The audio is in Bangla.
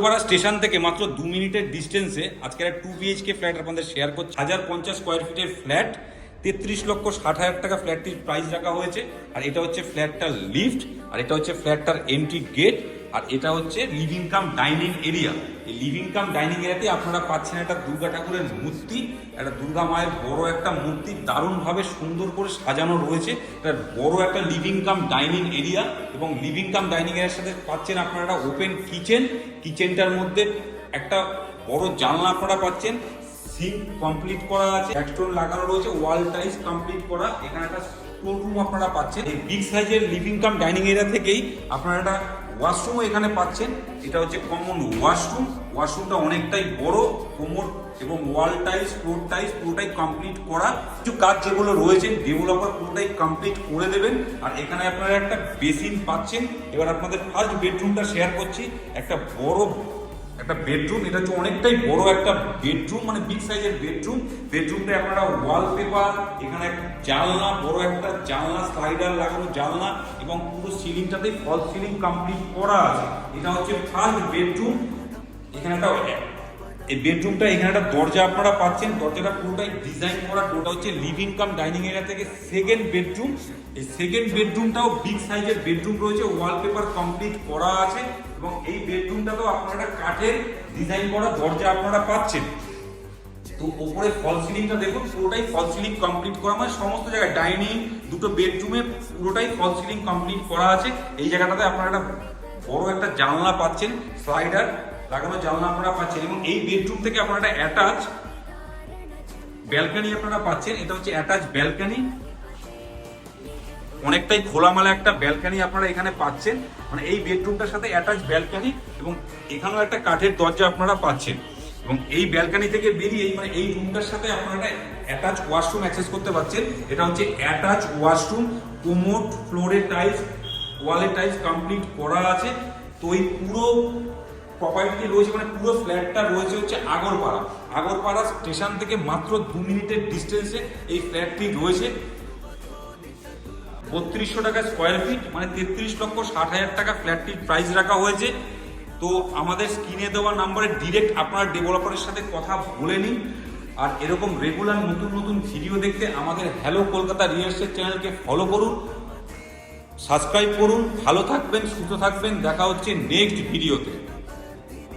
পাড়া স্টেশন থেকে মাত্র 2 মিনিটের ডিস্টেন্সে আজকের একটা 2 বিএইচকে ফ্ল্যাট আপনাদের শেয়ার করছি। 1050 স্কোয়ার ফিটের ফ্ল্যাট, 33,60,000 টাকা ফ্ল্যাটটির প্রাইস রাখা হয়েছে। আর এটা হচ্ছে ফ্ল্যাটটার লিফট, আর এটা হচ্ছে ফ্ল্যাটটার এন্ট্রি গেট, আর এটা হচ্ছে লিভিং কাম ডাইনিং এরিয়া। এই লিভিং কাম ডাইনিং এরিয়াতে আপনারা পাচ্ছেন একটা দুর্গা ঠাকুরের মূর্তি, একটা দুর্গা মায়ের বড় একটা মূর্তি দারুণভাবে সুন্দর করে সাজানো রয়েছে। এটা বড় একটা লিভিং কাম ডাইনিং এরিয়া, এবং লিভিং কাম ডাইনিং এরিয়ার সাথে পাচ্ছেন আপনারা একটা ওপেন কিচেন। কিচেনটার মধ্যে একটা বড় জানলা আপনারা পাচ্ছেন, সিঙ্ক কমপ্লিট করা আছে, ব্যাকস্টোন লাগানো রয়েছে, ওয়াল টাইলস কমপ্লিট করা। এখানে একটা স্টোর রুম আপনারা পাচ্ছেন। এই বিগ সাইজের লিভিং কাম ডাইনিং এরিয়া থেকেই আপনারা একটা ওয়াশরুমও এখানে পাচ্ছেন। এটা হচ্ছে কমন ওয়াশরুম। ওয়াশরুমটা অনেকটাই বড়, কোমর এবং ওয়াল টাইলস, ফ্লোর টাইলস পুরোটাই কমপ্লিট করা। কিছু কাজ যেগুলো রয়েছে ডেভেলপার পুরোটাই কমপ্লিট করে দেবেন। আর এখানে আপনারা একটা বেসিন পাচ্ছেন। এবার আপনাদের ফার্স্ট বেডরুমটা শেয়ার করছি। একটা বড় একটা বেডরুম, এটা হচ্ছে অনেকটাই বড় একটা বেডরুম, মানে বিগ সাইজের বেডরুম। বেডরুমটা আপনারা ওয়ালপেপার, এখানে জানলা, বড় একটা জানলা, স্লাইডার লাগানো জানলা, এবং পুরো সিলিংটাতেই ফল সিলিং কমপ্লিট করা আছে। এটা হচ্ছে ফার্স্ট বেডরুম। এখানে একটা এই বেডরুমটা, এখানে একটা দরজা আপনারা পাচ্ছেন। দরজাটা পুরোটাই ডিজাইন করা। ওটা হচ্ছে লিভিং কাম ডাইনিং এরিয়া থেকে সেকেন্ড বেডরুম। এই সেকেন্ড বেডরুমটাও বিগ সাইজের বেডরুম রয়েছে, ওয়ালপেপার কমপ্লিট করা আছে, এবং এই বেডরুমটাতেও আপনারা কাঠের ডিজাইন করা দরজা আপনারা পাচ্ছেন। তো উপরে ফল সিলিংটা দেখুন, পুরোটাই ফল সিলিং কমপ্লিট করা, মানে সমস্ত জায়গায় ডাইনিং, দুটো বেডরুমে পুরোটাই ফল সিলিং কমপ্লিট করা আছে। এই জায়গাটাতে আপনারা একটা বড় একটা জানলা পাচ্ছেন, স্লাইডার লাগানো জানলা আপনারা পাচ্ছেন, এবং এই বেডরুম থেকে আপনারা একটা অ্যাটাচ ব্যালকনি আপনারা পাচ্ছেন। এটা হচ্ছে অ্যাটাচ ব্যালকনি, অনেকটাই খোলামেলা একটা ব্যালকনি আপনারা এখানে পাচ্ছেন। মানে এই বেডরুমটার সাথে অ্যাটাচ ব্যালকনি, এবং এখানেও একটা কাঠের দরজা আপনারা পাচ্ছেন। এবং এই ব্যালকনি থেকে বেরিয়ে মানে এই রুমটার সাথে আপনারা একটা অ্যাটাচ ওয়াশরুম অ্যাক্সেস করতে পারছেন। এটা হচ্ছে অ্যাটাচ ওয়াশরুম, কোমোড, ফ্লোরের টাইলস, ওয়ালের টাইলস কমপ্লিট করা আছে। তো এই পুরো প্রপার্টি রয়েছে, মানে পুরো ফ্ল্যাটটা রয়েছে হচ্ছে আগরপাড়া। আগরপাড়া স্টেশন থেকে মাত্র 2 মিনিটের ডিস্টেন্সে এই ফ্ল্যাটটি রয়েছে। 3200 টাকা স্কোয়ার ফিট, মানে 33,60,000 টাকা ফ্ল্যাটটির প্রাইস রাখা হয়েছে। তো আমাদের স্ক্রিনে দেওয়া নাম্বারে ডিরেক্ট আপনারা ডেভেলপারের সাথে কথা বলে নিন। আর এরকম রেগুলার নতুন নতুন ভিডিও দেখতে আমাদের হ্যালো কলকাতা রিয়েল এস্টেট চ্যানেলকে ফলো করুন, সাবস্ক্রাইব করুন। ভালো থাকবেন, সুস্থ থাকবেন, দেখা হচ্ছে নেক্সট ভিডিওতে।